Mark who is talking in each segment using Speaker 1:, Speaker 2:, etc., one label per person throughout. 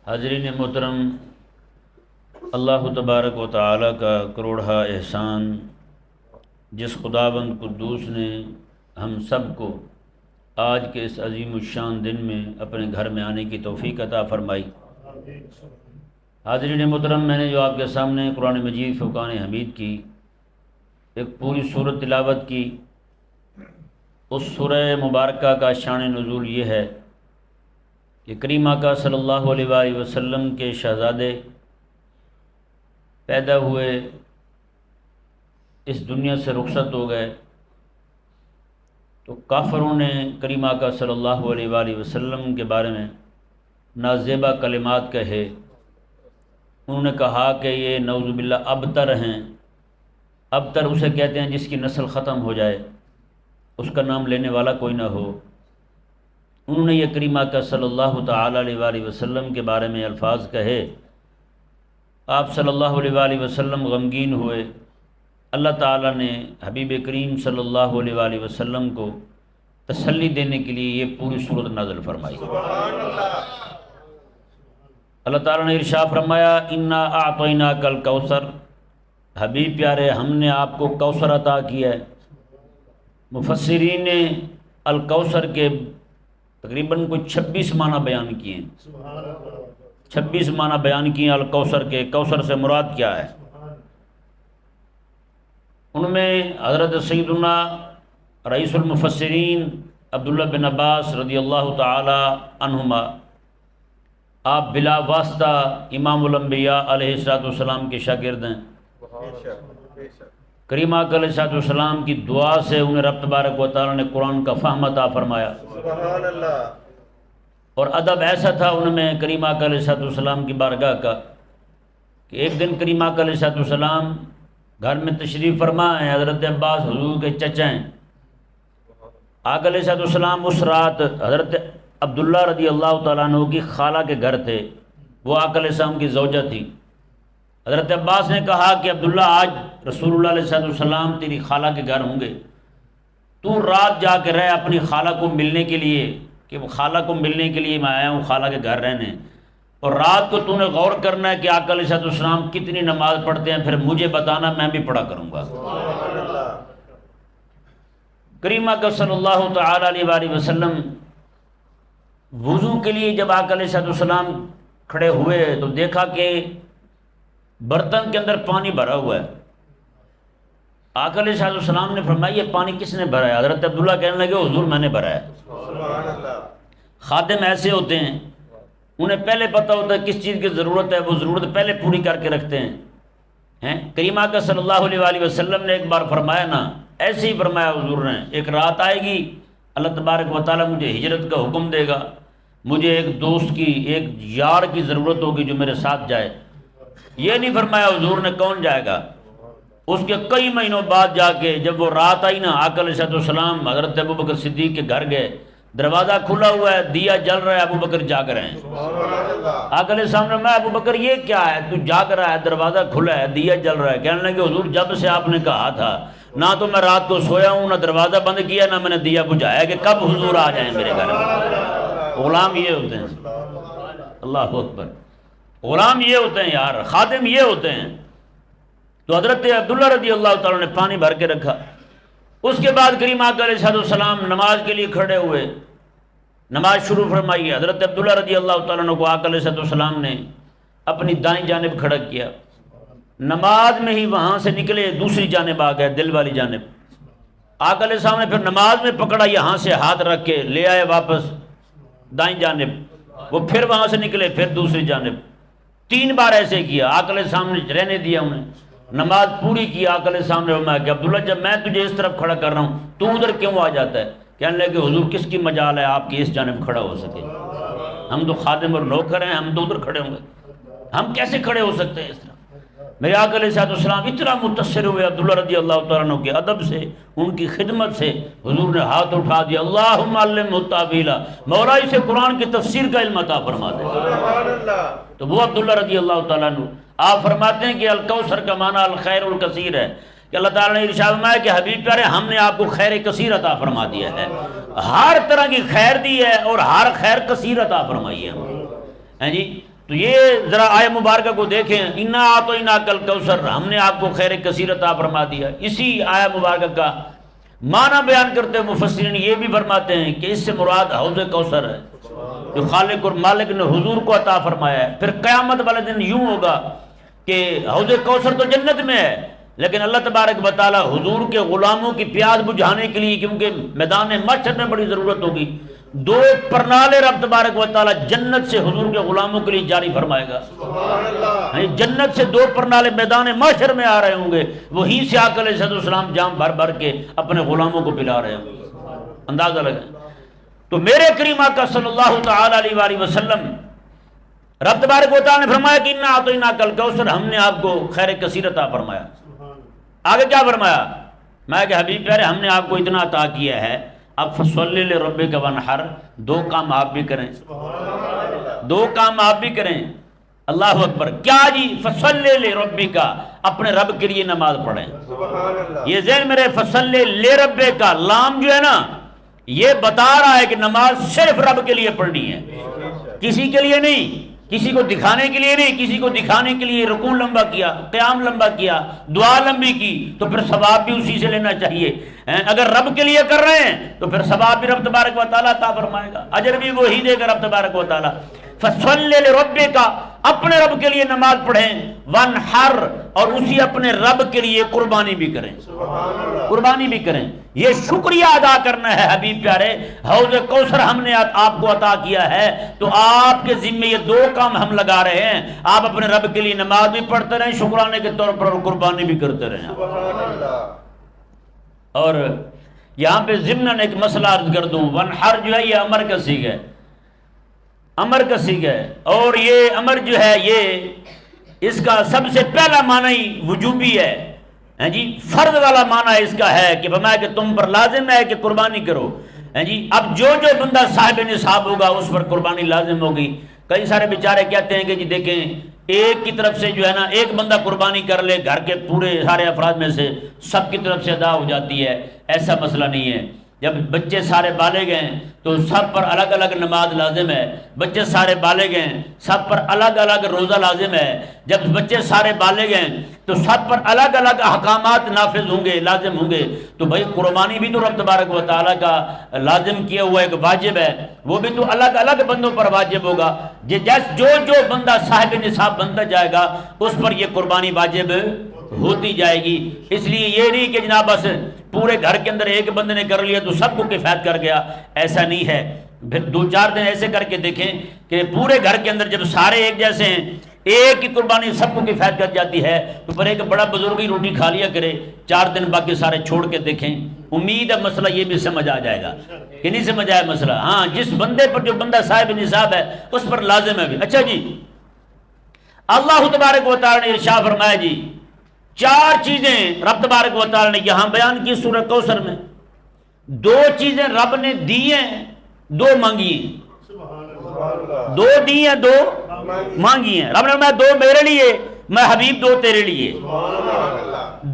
Speaker 1: حاضرین محترم، اللہ تبارک و تعالی کا کروڑہ احسان جس خداوند قدوس نے ہم سب کو آج کے اس عظیم الشان دن میں اپنے گھر میں آنے کی توفیق عطا فرمائی۔ حاضرین محترم، میں نے جو آپ کے سامنے قرآن مجید فرقان حمید کی ایک پوری سورت تلاوت کی، اس سورہ مبارکہ کا شان نزول یہ ہے کہ کریم آقا صلی اللہ علیہ وآلہ وسلم کے شہزادے پیدا ہوئے، اس دنیا سے رخصت ہو گئے تو کافروں نے کریم آقا صلی اللہ علیہ وآلہ وسلم کے بارے میں نازیبہ کلمات کہے۔ انہوں نے کہا کہ یہ نعوذ باللہ ابتر ہیں۔ ابتر اسے کہتے ہیں جس کی نسل ختم ہو جائے، اس کا نام لینے والا کوئی نہ ہو۔ انہوں نے یہ کریم آقا صلی اللہ تعالی علیہ وآلہ وسلم کے بارے میں الفاظ کہے۔ آپ صلی اللہ علیہ وآلہ وسلم غمگین ہوئے۔ اللہ تعالیٰ نے حبیب کریم صلی اللہ علیہ وآلہ وسلم کو تسلی دینے کے لیے یہ پوری صورت نازل فرمائی۔ اللہ تعالیٰ نے ارشاد فرمایا، انا اعطیناک الکوثر، حبیب پیارے ہم نے آپ کو کوثر عطا کیا ہے۔ مفسرین نے الکوثر کے تقریباً کوئی 26 معنی بیان کیے ہیں۔ 26 معنی بیان کیے الکوثر کے۔ کوثر سے مراد کیا ہے؟ ان میں حضرت سیدنا رئیس المفسرین عبداللہ بن عباس رضی اللہ تعالی عنہما، آپ بلا واسطہ امام الانبیاء علیہ السلام کے شاگرد ہیں۔ کریم آقا علیہ السلام کی دعا سے انہیں رب تبارک و تعالی نے قرآن کا فہم عطا فرمایا۔
Speaker 2: سبحان اللہ۔
Speaker 1: اور ادب ایسا تھا ان میں کریم آقا علیہ السلام کی بارگاہ کا کہ ایک دن کریم آقا علیہ السلام گھر میں تشریف فرما ہیں۔ حضرت عباس حضور کے چچا ہیں۔ آقا علیہ السلام اس رات حضرت عبداللہ رضی اللہ تعالیٰ عنہ کی خالہ کے گھر تھے، وہ آقا علیہ السلام کی زوجہ تھی۔ حضرت عباس نے کہا کہ عبداللہ آج رسول اللہ علیہ السلام تیری خالہ کے گھر ہوں گے، تو رات جا کے رہ اپنی خالہ کو ملنے کے لیے، کہ وہ خالہ کو ملنے کے لیے میں آیا ہوں خالہ کے گھر رہنے، اور رات کو تو نے غور کرنا ہے کہ آقا علیہ السلام کتنی نماز پڑھتے ہیں، پھر مجھے بتانا، میں بھی پڑھا کروں گا۔ کریم آقا صلی اللہ تعالی علیہ وآلہ وسلم وضو کے لیے جب آقا علیہ السلام کھڑے ہوئے تو دیکھا کہ برتن کے اندر پانی بھرا ہوا ہے۔ آقا علیہ السلام نے فرمایا یہ پانی کس نے بھرا ہے؟ حضرت عبداللہ کہنے لگے حضور میں نے بھرا ہے۔ خادم ایسے ہوتے ہیں، انہیں پہلے پتہ ہوتا ہے کس چیز کی ضرورت ہے، وہ ضرورت پہلے پوری کر کے رکھتے ہیں۔ کریم آقا صلی اللہ علیہ وآلہ وسلم نے ایک بار فرمایا نا، ایسے ہی فرمایا حضور نے، ایک رات آئے گی اللہ تبارک و تعالیٰ مجھے ہجرت کا حکم دے گا، مجھے ایک دوست کی، ایک یار کی ضرورت ہوگی جو میرے ساتھ جائے۔ یہ نہیں فرمایا حضور نے کون جائے گا۔ اس کے کئی مہینوں بعد جا کے جب وہ رات آئی نا، آقا علیہ السلام حضرت ابوبکر صدیق کے گھر گئے، دروازہ کھلا ہوا ہے، دیا جل رہا ہے، ابوبکر جاگ رہے ہیں۔ آقا علیہ السلام نے فرمایا ابوبکر یہ کیا ہے، تو جاگ رہا ہے، دروازہ کھلا ہے، دیا جل رہا ہے۔ کہنے لگے حضور جب سے آپ نے کہا تھا نہ تو میں رات کو سویا ہوں، نہ دروازہ بند کیا، نہ میں نے دیا بجھایا کہ کب حضور آ جائیں میرے گھر میں۔ غلام یہ ہوتے ہیں، اللہ اکبر، غلام یہ ہوتے ہیں یار، خادم یہ ہوتے ہیں۔ تو حضرت عبداللہ رضی اللہ تعالیٰ نے پانی بھر کے رکھا۔ اس کے بعد کریم آقا علیہ السلام نماز کے لیے کھڑے ہوئے، نماز شروع فرمائی۔ حضرت عبداللہ رضی اللہ تعالیٰ عنہ کو آقا علیہ السلام نے اپنی دائیں جانب کھڑا کیا۔ نماز میں ہی وہاں سے نکلے، دوسری جانب آ گئے، دل والی جانب۔ آقا علیہ السلام نے پھر نماز میں پکڑا، یہاں سے ہاتھ رکھ کے لے آئے واپس دائیں جانب، وہ پھر وہاں سے نکلے، پھر دوسری جانب، 3 بار ایسے کیا۔ آقا علیہ السلام نے رہنے دیا انہیں، نماز پوری کی۔ آقا علیہ السلام نے فرمایا کہ عبداللہ جب میں تجھے اس طرف کھڑا کر رہا ہوں تو ادھر کیوں آ جاتا ہے؟ کہنے لگے کہ حضور کس کی مجال ہے آپ کی اس جانب کھڑا ہو سکے، ہم تو خادم اور نوکر ہیں، ہم تو ادھر کھڑے ہوں گے، ہم کیسے کھڑے ہو سکتے ہیں اس طرح؟ میرے آقا علیہ السلام اتنا متاثر ہوئے عبداللہ رضی اللہ تعالیٰ عنہ کے ادب سے، ان کی خدمت سے، حضور نے ہاتھ اٹھا دیا، اللہم علمہ التاویل، مولا اسے قرآن کی تفسیر کا علم عطا فرما دے۔ تو وہ عبداللہ رضی اللہ تعالیٰ عنہ، آپ فرماتے ہیں کہ الکوثر کا معنی الخیر الکثیر ہے، کہ اللہ تعالیٰ نے ارشاد فرمایا کہ حبیب پیارے ہم نے آپ کو خیر کثیر عطا فرما دیا ہے، ہر طرح کی خیر دی ہے اور ہر خیر کثیر عطا فرمائی ہے۔ جی تو یہ ذرا آیہ مبارکہ کو دیکھیں، انا اعطیناک الکوثر، ہم نے آپ کو خیر کثیر عطا فرما دیا۔ اسی آیہ مبارکہ کا معنی بیان کرتے ہوئے مفسرین یہ بھی فرماتے ہیں کہ اس سے مراد حوض کوثر ہے جو خالق اور مالک نے حضور کو عطا فرمایا ہے۔ پھر قیامت والے دن یوں ہوگا کہ حوض کوثر تو جنت میں ہے، لیکن اللہ تبارک و تعالی حضور کے غلاموں کی پیاس بجھانے کے لیے، کیونکہ میدان محشر میں بڑی ضرورت ہوگی، 2 پرنالے رب تبارک و تعالی جنت سے حضور کے غلاموں کے لیے جاری فرمائے گا۔ جنت سے 2 پرنالے میدان محشر میں آ رہے ہوں گے، وہیں سے آقا علیہ السلام جام بھر بھر کے اپنے غلاموں کو پلا رہے ہوں گے۔ اندازہ لگائیں۔ تو میرے کریم آقا صلی اللہ تعالی علیہ وآلہ وسلم، رب تبارک و تعالی نے فرمایا کہ انا اعطیناک الکوثر، ہم نے آپ کو خیر کثیر عطا فرمایا۔ آگے کیا فرمایا؟ میں کہ حبیب پیارے ہم نے آپ کو اتنا عطا کیا ہے، اب فصلی لربک وانحر، 2 کام آپ بھی کریں، 2 کام آپ بھی کریں۔ اللہ اکبر۔ کیا جی؟ فصلی لربک، اپنے رب کے لیے نماز پڑھیں۔ یہ ذہن میرے، فصلی لربک، لام جو ہے نا یہ بتا رہا ہے کہ نماز صرف رب کے لیے پڑھنی ہے، کسی کے لیے نہیں، کسی کو دکھانے کے لیے نہیں۔ کسی کو دکھانے کے لیے رکوع لمبا کیا، قیام لمبا کیا، دعا لمبی کی، تو پھر ثواب بھی اسی سے لینا چاہیے۔ اگر رب کے لیے کر رہے ہیں تو پھر ثواب بھی رب تبارک و تعالیٰ عطا فرمائے گا، اجر بھی وہی دے گا رب تبارک و تعالیٰ۔ فصلی لربک، اپنے رب کے لیے نماز پڑھیں، وانحر، اور اسی اپنے رب کے لیے قربانی بھی کریں، قربانی بھی کریں۔ یہ شکریہ ادا کرنا ہے حبیب پیارے، حوض کوثر ہم نے آپ کو عطا کیا ہے، تو آپ کے ذمے یہ 2 کام ہم لگا رہے ہیں، آپ اپنے رب کے لیے نماز بھی پڑھتے رہیں شکرانے کے طور پر، اور قربانی بھی کرتے رہیں۔ اور یہاں پہ ضمناً ایک مسئلہ عرض کر دوں، وانحر جو ہے یہ امر کا صیغہ ہے، امر کا صیغہ ہے، اور یہ امر جو ہے یہ اس کا سب سے پہلا معنی وجوبی ہے، جی فرض والا معنی اس کا ہے کہ فرمایا کہ تم پر لازم ہے کہ قربانی کرو۔ جی اب جو بندہ صاحب نصاب ہوگا اس پر قربانی لازم ہوگی۔ کئی سارے بیچارے کہتے ہیں کہ جی دیکھیں ایک کی طرف سے جو ہے نا ایک بندہ قربانی کر لے گھر کے پورے سارے افراد میں سے سب کی طرف سے ادا ہو جاتی ہے، ایسا مسئلہ نہیں ہے۔ جب بچے سارے بالغ ہیں تو سب پر الگ الگ نماز لازم ہے، بچے سارے بالغ ہیں سب پر الگ الگ روزہ لازم ہے، جب بچے سارے بالغ ہیں تو سب پر الگ الگ احکامات نافذ ہوں گے، لازم ہوں گے۔ تو بھائی قربانی بھی تو رب تبارک و تعالیٰ کا لازم کیا ہوا ایک واجب ہے، وہ بھی تو الگ الگ بندوں پر واجب ہوگا۔ جو بندہ صاحب نصاب بنتا جائے گا اس پر یہ قربانی واجب ہوتی جائے گی۔ اس لیے یہ نہیں کہ جناب بس پورے گھر کے اندر ایک بندے نے کر لیا تو سب کو کفایت کر گیا، ایسا نہیں ہے۔ پھر 2-4 دن ایسے کر کے دیکھیں کہ پورے گھر کے اندر جب سارے ایک جیسے ہیں، ایک کی قربانی سب کو کفایت کر جاتی ہے، تو پر ایک بڑا بزرگی روٹی کھا لیا کرے 4 دن، باقی سارے چھوڑ کے دیکھیں، امید ہے مسئلہ یہ بھی سمجھ آ جائے گا کہ نہیں سمجھ آیا مسئلہ؟ ہاں، جس بندے پر جو بندہ صاحب نصاب ہے اس پر لازم ہے بھی۔ اچھا جی، اللہ تبارک و تعالی نے ارشاد فرمایا جی 4 چیزیں رب تبارک و تعالی نے یہاں بیان کی سورہ کوثر میں۔ 2 چیزیں رب نے دی ہیں، 2 مانگی ہیں، 2 دی ہیں، 2 مانگی ہیں۔ رب نے فرمایا 2 میرے لیے، میں حبیب 2 تیرے لیے۔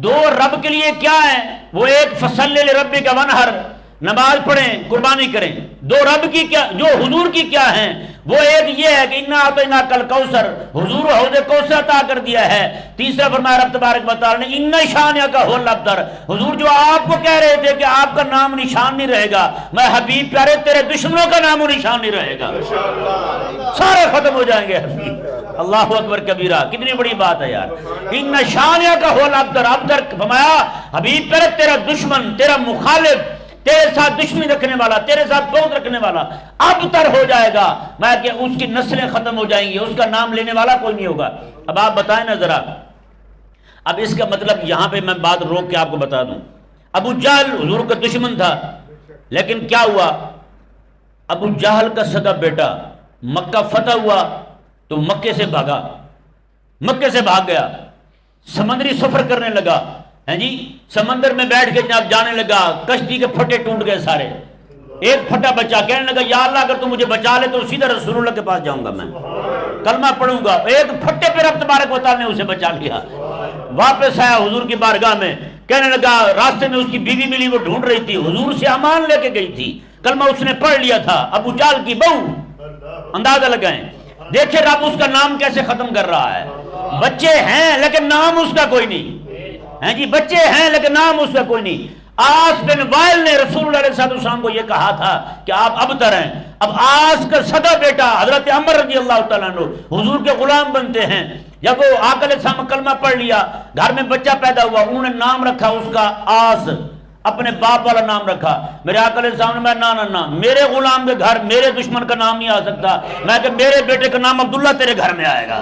Speaker 1: 2 رب کے لیے کیا ہے؟ وہ ایک فصلی لربک وانحر، نماز پڑھیں قربانی کریں۔ 2 رب کی کیا، جو حضور کی کیا ہیں؟ وہ ایک یہ ہے کہ انا اعطیناک الکوثر، حضور حوض کوثر عطا کر دیا ہے۔ تیسرا فرمایا رب تبارک و تعالی نے ان شانئک هو الابتر، حضور جو آپ کو کہہ رہے تھے کہ آپ کا نام نشان نہیں رہے گا، میں حبیب پیارے تیرے دشمنوں کا نام و نشان نہیں رہے گا، سارے ختم ہو جائیں گے حبیب۔ اللہ اکبر کبیرہ، کتنی بڑی بات ہے یار۔ ان شانئک هو الابتر، ابتر فرمایا حبیب پیارے تیرا دشمن، تیرا مخالف، تیرے ساتھ دشمنی رکھنے والا، تیرے ساتھ بغض رکھنے والا اب تر ہو جائے گا، میں کہ اس کی نسلیں ختم ہو جائیں گی، اس کا نام لینے والا کوئی نہیں ہوگا۔ اب آپ بتائیں نا ذرا، اب اس کا مطلب یہاں پہ میں بات روک کے آپ کو بتا دوں۔ ابو جہل حضور کا دشمن تھا، لیکن کیا ہوا؟ ابو جہل کا سگا بیٹا مکہ فتح ہوا تو مکے سے بھاگا، مکے سے بھاگ گیا، سمندری سفر کرنے لگا، ہیں جی سمندر میں بیٹھ کے جناب جانے لگا، کشتی کے پھٹے ٹوٹ گئے سارے، ایک پھٹا بچا، کہنے لگا یا اللہ اگر تو مجھے بچا لے تو سیدھا رسول اللہ کے پاس جاؤں گا، میں کلمہ پڑھوں گا۔ ایک پھٹے پہ رب تبارک و تعالی نے اسے بچا لیا، واپس آیا حضور کی بارگاہ میں، کہنے لگا راستے میں اس کی بیوی ملی، وہ ڈھونڈ رہی تھی، حضور سے امان لے کے گئی تھی، کلمہ اس نے پڑھ لیا تھا، ابو جہل کی بہو، اندازہ لگائیں۔ دیکھیں رب اس کا نام کیسے ختم کر رہا ہے. بچے ہیں لیکن نام اس کا کوئی نہیں ہیں جی, بچے ہیں لیکن نام اس کا کوئی نہیں. آس بن وائل نے رسول اللہ علیہ السلام کو یہ کہا تھا کہ آپ ابتر ہیں. اب آس کا سگا بیٹا حضرت عمر رضی اللہ تعالیٰ عنہ حضور کے غلام بنتے ہیں. جب وہ آقا علیہ السلام نے کلمہ پڑھ لیا, گھر میں بچہ پیدا ہوا, انہوں نے نام رکھا اس کا آس, اپنے باپ والا نام رکھا. میرے آقا علیہ السلام نے میں نا میرے غلام کے گھر میرے دشمن کا نام نہیں آ سکتا, میں کہ میرے بیٹے کا نام عبداللہ تیرے گھر میں آئے گا.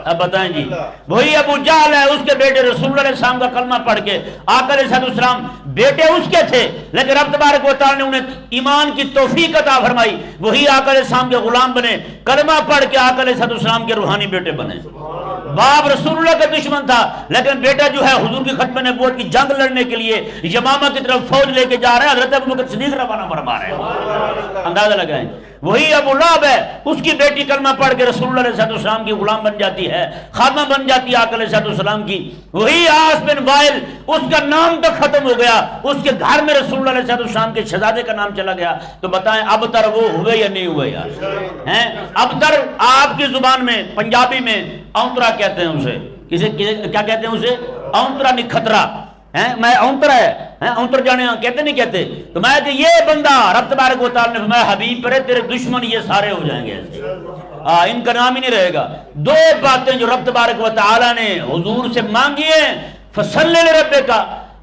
Speaker 1: اب بتائیں جی, وہی ابو جہل ہے, اس کے بیٹے رسول اللہ علیہ السلام کا کلمہ پڑھ کے آقا علیہ السلام بیٹے اس کے تھے, لیکن رب تبارک و تعالی نے انہیں ایمان کی توفیق عطا فرمائی, وہی آقا علیہ السلام کے غلام بنے, کلمہ پڑھ کے آقا علیہ السلام کے روحانی بیٹے بنے. باپ رسول اللہ کا دشمن تھا, لیکن بیٹا جو ہے حضور کی ختم نبوت کی جنگ لڑنے کے لیے یمامہ کی طرف فوج لے کے جا رہے ہیں, حضرت ابوبکر صدیق روانہ فرما رہے ہیں. اندازہ لگائیں, وہی ابو لہب ہے, اس کی بیٹی کلمہ پڑھ کے رسول اللہ علیہ السلام کی غلام بن جاتی ہے, خادمہ بن جاتی ہے آقا علیہ السلام کی. وہی آس بن وائل, اس کا نام تو ختم ہو گیا, اس کے گھر میں رسول اللہ علیہ السلام کے شہزادے کا نام چلا گیا. تو بتائیں ابتر وہ ہوئے یا نہیں ہوئے یار ہیں؟ ابتر آپ کی زبان میں پنجابی میں اونترا کہتے ہیں اسے, کیا کہتے ہیں اسے؟ اونترا نہیں خطرہ ہیں, میں اونترا ہے اونتر جانے کہتے نہیں کہتے. تو میں کہ یہ بندہ رب تبارک و تعالی نے فرمایا حبیب پر تیرے دشمن یہ سارے ہو جائیں گے ایسے, ان کا نام ہی نہیں رہے گا. دو باتیں جو رب تبارک و تعالی نے حضور سے مانگی ہیں, فصلی لربک,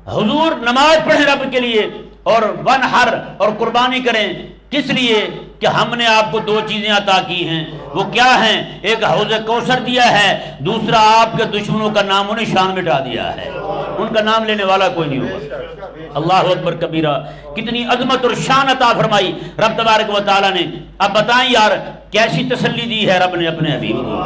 Speaker 1: حضور نماز پڑھیں رب کے لیے, اور ونحر, اور قربانی کریں. کس لیے کہ ہم نے آپ کو دو چیزیں عطا کی ہیں. وہ کیا ہیں؟ ایک حوض کوثر دیا ہے, دوسرا آپ کے دشمنوں کا نام و نشان مٹا دیا ہے, ان کا نام لینے والا کوئی نہیں ہوگا. اللہ اکبر کبیرہ, کتنی عظمت اور شان عطا فرمائی رب تبارک و تعالی نے. اب بتائیں یار کیسی تسلی دی ہے رب نے اپنے حبیب کو.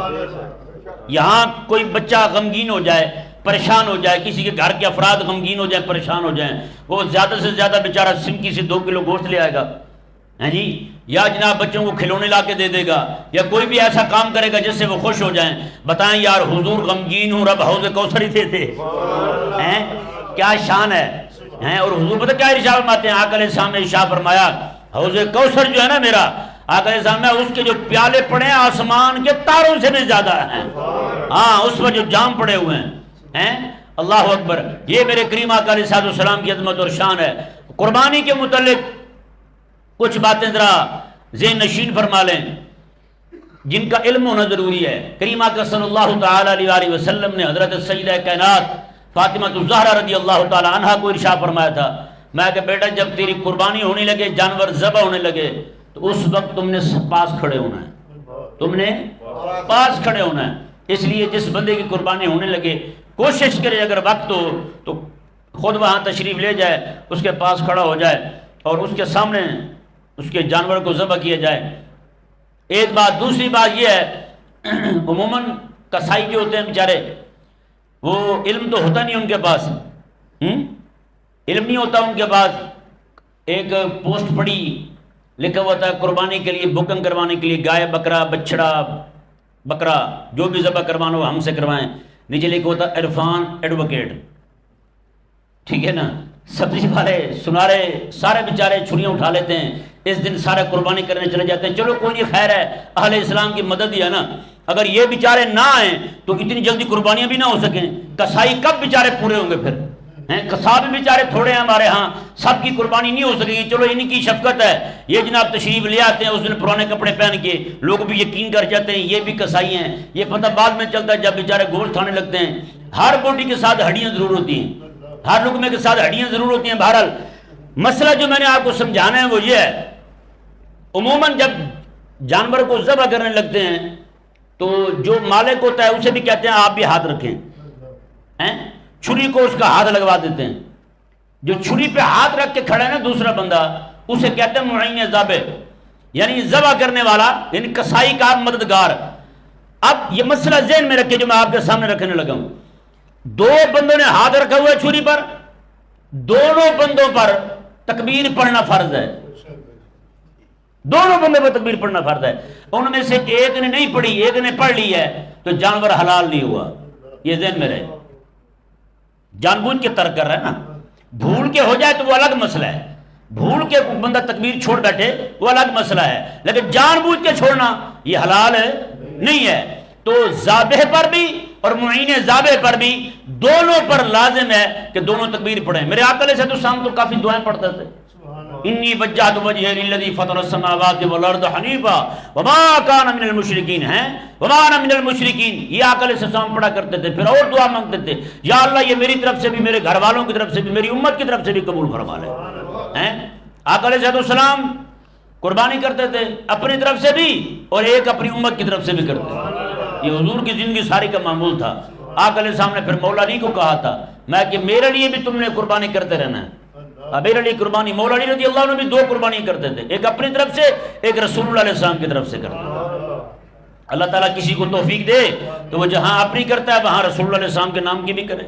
Speaker 1: یہاں کوئی بچہ غمگین ہو جائے, پریشان ہو جائے, کسی کے گھر کے افراد غمگین ہو جائیں, پریشان ہو جائیں, وہ زیادہ سے زیادہ بیچارہ سمکی سے 2 کلو گوشت لے آئے گا ہیں جی, یا جناب بچوں کو کھلونے لا کے دے دے گا, یا کوئی بھی ایسا کام کرے گا جس سے وہ خوش ہو جائیں. بتائیں یار حضور غمگین ہوں, رب حوض کوثر ہی دیتے ہیں, کیا شان ہے ہیں. اور حضور پتہ کیا ارشاد فرماتے ہیں, آقا علیہ السلام نے ارشاد فرمایا حوض کوثر جو ہے نا میرا, آقا علیہ السلام میں اس کے جو پیالے پڑے ہیں آسمان کے تاروں سے بھی زیادہ ہیں, ہاں اس پر جو جام پڑے ہوئے ہیں. اللہ اکبر, یہ میرے کریم آقا علیہ السلام کی عظمت اور شان ہے. قربانی کے متعلق کچھ باتیں ذرا ذہن نشین فرما لیں جن کا علم ہونا ضروری ہے. کریم آقا صلی اللہ تعالی علیہ وسلم نے حضرت سیدہ کائنات فاطمہ الزہرا رضی اللہ تعالی عنہا کو ارشاد فرمایا تھا, میں کہ بیٹا جب تیری قربانی ہونے لگے, جانور ذبح ہونے لگے, تو اس وقت تم نے پاس کھڑے ہونا ہے, تم نے پاس کھڑے ہونا ہے. اس لیے جس بندے کی قربانی ہونے لگے کوشش کرے اگر وقت ہو تو خود وہاں تشریف لے جائے, اس کے پاس کھڑا ہو جائے اور اس کے سامنے اس کے جانور کو ذبح کیا جائے. ایک بات. دوسری بات یہ ہے عموماً کسائی جو ہوتے ہیں بیچارے, وہ علم تو ہوتا نہیں ان کے پاس, علم نہیں ہوتا ان کے پاس. ایک پوسٹ پڑی لکھا ہوا تھا قربانی کے لیے بکنگ کروانے کے لیے گائے بکرا بچڑا بکرا جو بھی ذبح کروانا ہو ہم سے کروائیں. نیچے لکھا ہوتا عرفان ایڈوکیٹ, ٹھیک ہے نا. سبزی والے سنارے سارے بیچارے چھریاں اٹھا لیتے ہیں, اس دن سارے قربانی کرنے چلے جاتے ہیں. چلو کوئی نہیں, خیر ہے, اہل اسلام کی مدد ہی ہے نا. اگر یہ بیچارے نہ آئیں تو اتنی جلدی قربانیاں بھی نہ ہو سکیں. کسائی کب بیچارے پورے ہوں گے پھر ہیں؟ کساب بھی بیچارے تھوڑے ہیں ہمارے ہاں, سب کی قربانی نہیں ہو سکے گی. چلو ان کی شفقت ہے, یہ جناب تشریف لے آتے ہیں اس دن پرانے کپڑے پہن کے, لوگ بھی یقین کر جاتے ہیں یہ بھی کسائی ہیں. یہ پتہ بعد میں چلتا ہے جب بیچارے گوشت کھانے لگتے ہیں. ہر بوٹی کے ساتھ ہڈیاں ضرور ہوتی ہیں, ہر لقمے کے ساتھ ہڈیاں ضرور ہوتی ہیں. بہرحال مسئلہ جو میں نے آپ کو سمجھانا ہے وہ یہ ہے, عموماً جب جانور کو ذبح کرنے لگتے ہیں تو جو مالک ہوتا ہے اسے بھی کہتے ہیں آپ بھی ہاتھ رکھیں, چھری کو اس کا ہاتھ لگوا دیتے ہیں. جو چھری پہ ہاتھ رکھ کے کھڑا ہے نا دوسرا بندہ, اسے کہتے ہیں معین ذابح, یعنی ذبح کرنے والا, یعنی کسائی کا مددگار. اب یہ مسئلہ ذہن میں رکھے جو میں آپ کے سامنے رکھنے لگا ہوں. 2 بندوں نے ہاتھ رکھا ہوا ہے چھری پر, دونوں بندوں پر تکبیر پڑھنا فرض ہے. دونوں بندوں پر تکبیر پڑھنا فرض ہے. ان میں سے ایک نے نہیں پڑھی, ایک نے پڑھ لی ہے, تو جانور حلال نہیں ہوا. یہ ذہن میں رہے. جان بوجھ کے ترک کر رہا ہے نا, بھول کے ہو جائے تو وہ الگ مسئلہ ہے. بھول کے بندہ تکبیر چھوڑ بیٹھے وہ الگ مسئلہ ہے, لیکن جان بوجھ کے چھوڑنا یہ حلال نہیں ہے. تو ذابح پر بھی اور معین ذابح پر بھی دونوں پر لازم ہے کہ دونوں تکبیر پڑھیں. میرے آقا علیہ السلام تو کافی دعائیں پڑھتے تھے. انی وجہت وجہی للذی فطر السماوات والارض حنیفا وما کان من المشرکین ہیں وما انا من المشرکین. یہ آقا علیہ السلام پڑھا کرتے تھے. پھر اور دعا مانگتے تھے یا اللہ یہ میری طرف سے بھی, میرے گھر والوں کی طرف سے بھی, میری امت کی طرف سے بھی قبول فرما لے. آقا علیہ السلام قربانی کرتے تھے اپنی طرف سے بھی اور ایک اپنی امت کی طرف سے بھی کرتے تھے. یہ حضور کی زندگی ساری کا معمول تھا. آقا علیہ السلام نے پھر مولا علی کو کہا تھا میں کہ میرے لیے بھی تم نے قربانی کرتے رہنا ہے. میرے لیے قربانی. مولا علی رضی اللہ عنہ بھی 2 قربانی کرتے تھے, ایک اپنی طرف سے ایک رسول اللہ علیہ السلام کی طرف سے کرتے تھے. اللہ تعالیٰ کسی کو توفیق دے تو وہ جہاں اپنی کرتا ہے وہاں رسول اللہ علیہ السلام کے نام کی بھی کرے.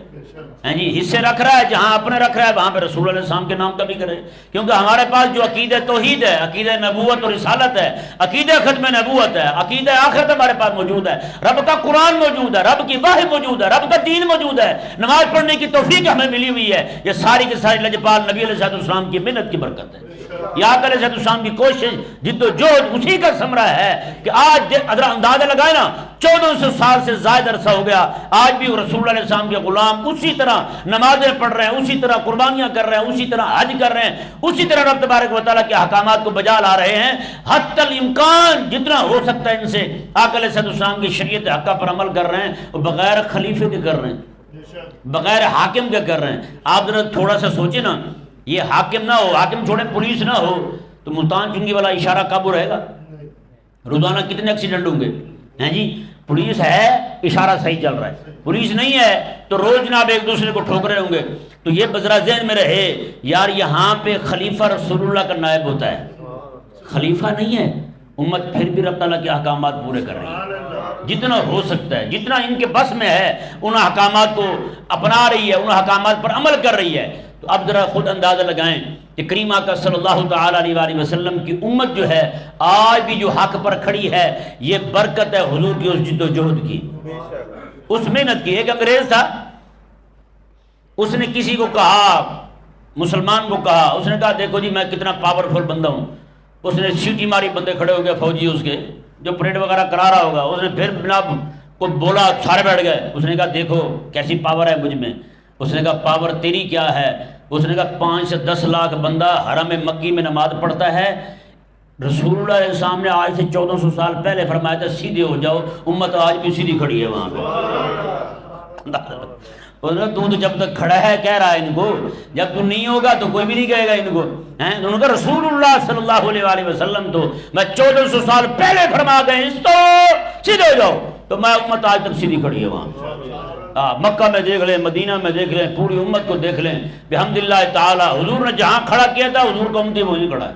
Speaker 1: جی حصے رکھ رہا ہے جہاں اپنے رکھ رہا ہے وہاں پہ رسول اللہ علیہ السلام کے نام کا بھی کرے. کیونکہ ہمارے پاس جو عقیدہ توحید ہے, عقیدہ نبوت اور رسالت ہے, عقیدہ ختم نبوت ہے, عقیدہ آخرت ہمارے پاس موجود ہے, رب کا قرآن موجود ہے, رب کی وحی موجود ہے, رب کا دین موجود ہے, نماز پڑھنے کی توفیق ہمیں ملی ہوئی ہے. یہ ساری کی ساری لجپال نبی علیہ السلام کی محنت کی برکت ہے. یہ آقا علیہ السلام کی کوشش جد و جہد اسی کا ثمرہ ہے کہ آج اندازہ لگائے نا 1400 سال سے زائد عرصہ ہو گیا, آج بھی رسول اللہ علیہ السلام کے غلام اسی طرح نمازیں پڑھ رہے ہیں, اسی طرح قربانیاں کر رہے ہیں, اسی طرح حج کر رہے ہیں, اسی طرح رب تبارک و تعالیٰ کے احکامات کو بجا لا رہے ہیں. حتی الامکان جتنا ہو سکتا ہے ان سے آقا علیہ السلام کی شریعت حقہ پر عمل کر رہے ہیں, اور بغیر خلیفے کے کر رہے ہیں, بغیر حاکم کے کر رہے ہیں. آپ ذرا تھوڑا سا سوچیں نا, یہ حاکم نہ ہو, حاکم چھوڑے پولیس نہ ہو تو ملتان چنگی والا اشارہ قابو رہے گا؟ روزانہ کتنے ایکسیڈنٹ ہوں گے ہیں جی. پولیس ہے اشارہ صحیح چل رہا ہے, پولیس نہیں ہے تو روز جناب ایک دوسرے کو ٹھوک رہے ہوں گے. تو یہ بذرا ذہن میں رہے یار یہاں پہ خلیفہ رسول اللہ کا نائب ہوتا ہے, خلیفہ نہیں ہے. امت پھر بھی رب تعالیٰ کے احکامات پورے کر رہی ہے جتنا ہو سکتا ہے, جتنا ان کے بس میں ہے ان احکامات کو اپنا رہی ہے, ان احکامات پر عمل کر رہی ہے. تو اب ذرا خود اندازہ لگائیں کہ کریم آقا صلی اللہ تعالیٰ علیہ وآلہ وسلم کی امت جو ہے آج بھی جو حق پر کھڑی ہے یہ برکت ہے حضور کی اس جد و جہد کی, اس محنت کی. ایک انگریز تھا, اس نے کسی کو کہا, مسلمان کو کہا, اس نے کہا دیکھو جی میں کتنا پاورفل بندہ ہوں. اس نے سیٹی ماری, بندے کھڑے ہو گئے فوجی اس کے جو پریڈ وغیرہ کرا رہا ہوگا. اس نے پھر جناب کو بولا, سارے بیٹھ گئے. اس نے کہا دیکھو کیسی پاور ہے مجھ میں. اس نے کہا پاور تیری کیا ہے؟ اس نے کہا 5 سے 10 لاکھ بندہ حرم مکی میں نماز پڑھتا ہے. رسول اللہ علیہ السلام نے آج سے 1400 سال پہلے فرمایا تھا سیدھے ہو جاؤ, امت آج بھی سیدھی کھڑی ہے وہاں پہ. تو جب تک کھڑا ہے کہہ رہا ہے ان کو, جب تو نہیں ہوگا تو کوئی بھی نہیں کہے گا ان کو. انہوں نے کہا رسول اللہ صلی اللہ علیہ وآلہ وسلم تو میں 1400 سال پہلے فرما گئے اس تو سیدھے ہو جاؤ, تو میں امت آج تک سیدھی کھڑی ہے وہاں. مکہ میں دیکھ لیں, مدینہ میں دیکھ لیں, پوری امت کو دیکھ لیں. بحمداللہ تعالی حضور نے جہاں کھڑا کیا تھا حضور کا امتی وہیں کھڑا ہے.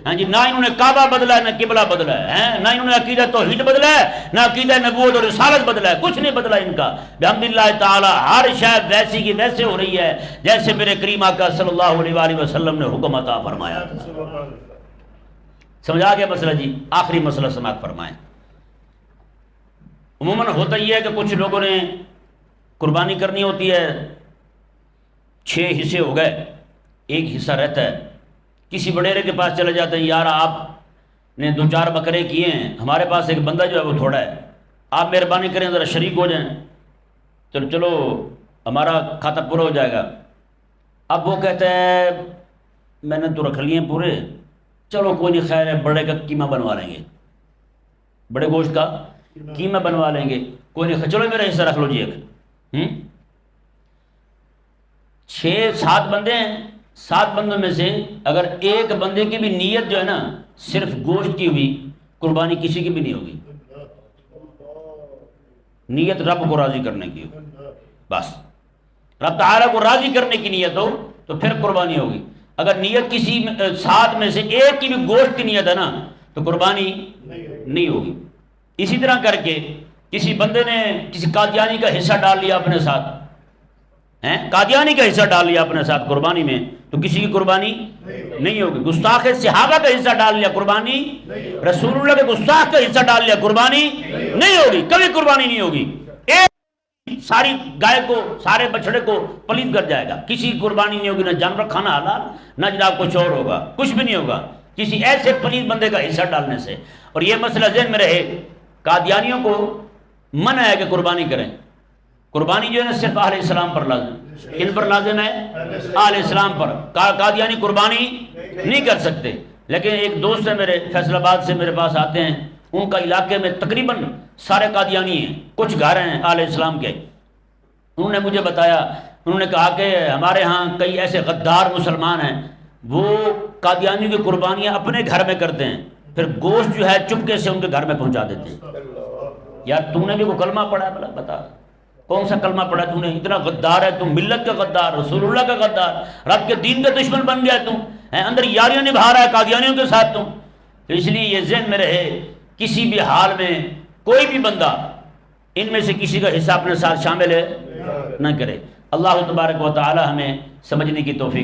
Speaker 1: ہاں جی, نہ انہوں نے کعبہ بدلا ہے, نہ قبلہ بدلا ہے, نہ انہوں نے عقیدہ توحید بدلا ہے, نہ عقیدہ نبوت اور رسالت بدلا ہے, کچھ نہیں بدلا ان کا. بحمداللہ تعالی ہر شے ویسی کی ویسے ہو رہی ہے جیسے میرے کریم آقا صلی اللہ علیہ وآلہ وسلم نے حکم عطا فرمایا تھا. سمجھا گیا مسئلہ جی؟ آخری مسئلہ سماعت فرمائیں. عموماً ہوتا یہ ہے کہ کچھ لوگوں نے قربانی کرنی ہوتی ہے, 6 حصے ہو گئے, ایک حصہ رہتا ہے. کسی وڈیرے کے پاس چلے جاتے ہیں, یار آپ نے 2-4 بکرے کیے ہیں, ہمارے پاس ایک بندہ جو ہے وہ تھوڑا ہے, آپ مہربانی کریں ذرا شریک ہو جائیں, چلو ہمارا کھاتا پورا ہو جائے گا. اب وہ کہتے ہیں میں نے تو رکھ لیے پورے, چلو کوئی نہیں خیر ہے, بڑے کا قیمہ بنوا لیں گے, بڑے گوشت کا قیمہ بنوا لیں گے, کوئی نہیں چلو میرا حصہ رکھ لو جی. ایک 6-7 بندے ہیں, 7 بندوں میں سے اگر ایک بندے کی بھی نیت جو ہے نا صرف گوشت کی ہوئی, قربانی کسی کی بھی نہیں ہوگی. نیت رب کو راضی کرنے کی ہو, بس رب تعالیٰ کو راضی کرنے کی نیت ہو تو پھر قربانی ہوگی. اگر نیت کسی 7 میں سے ایک کی بھی گوشت کی نیت ہے نا تو قربانی نہیں ہوگی. اسی طرح کر کے کسی بندے نے کسی قادیانی کا حصہ ڈال لیا اپنے ساتھ, قادیانی کا حصہ ڈال لیا اپنے ساتھ قربانی میں, تو کسی کی قربانی نہیں ہوگی. گستاخ صحابہ کا حصہ ڈال لیا, قربانی رسول اللہ کے گستاخ کا حصہ ڈال لیا, قربانی نہیں ہوگی, کبھی قربانی نہیں ہوگی. ایک ساری گائے کو, سارے بچڑے کو پلید کر جائے گا, کسی کی قربانی نہیں ہوگی. نہ جانور کھانا حلال, نہ جناب کچھ اور ہوگا, کچھ بھی نہیں ہوگا. کسی ایسے پلید بندے کا حصہ ڈالنے سے۔ اور یہ مسئلہ ذہن میں رہے، قادیانیوں کو منع ہے کہ قربانی کریں۔ قربانی جو ہے نا صرف اہل اسلام پر لازم، کن پر لازم ہے؟ اہل اسلام پر۔ قادیانی قربانی نہیں کر سکتے۔ لیکن ایک دوست ہے میرے، فیصل آباد سے میرے پاس آتے ہیں، ان کا علاقے میں تقریباً سارے قادیانی ہیں، کچھ گھر ہیں اہل اسلام کے۔ انہوں نے مجھے بتایا، انہوں نے کہا کہ ہمارے ہاں کئی ایسے غدار مسلمان ہیں، وہ قادیانیوں کی قربانیاں اپنے گھر میں کرتے ہیں، پھر گوشت جو ہے چپکے سے ان کے گھر میں پہنچا دیتے ہیں۔ یار تو نے بھی کوئی کلمہ پڑھا ہے؟ بلا بتا کون سا کلمہ پڑھا ہے تو نے؟ اتنا غدار ہے تم، ملت کا غدار، رسول اللہ کا غدار، رب کے دین کا دشمن بن گیا تم، اندر یاریاں نبھا رہا ہے قادیانیوں کے ساتھ تم۔ تو اس لیے یہ ذہن میں رہے، کسی بھی حال میں کوئی بھی بندہ ان میں سے کسی کا حصہ اپنے ساتھ شامل نہ کرے۔ اللہ تبارک و تعالی ہمیں سمجھنے کی توفیق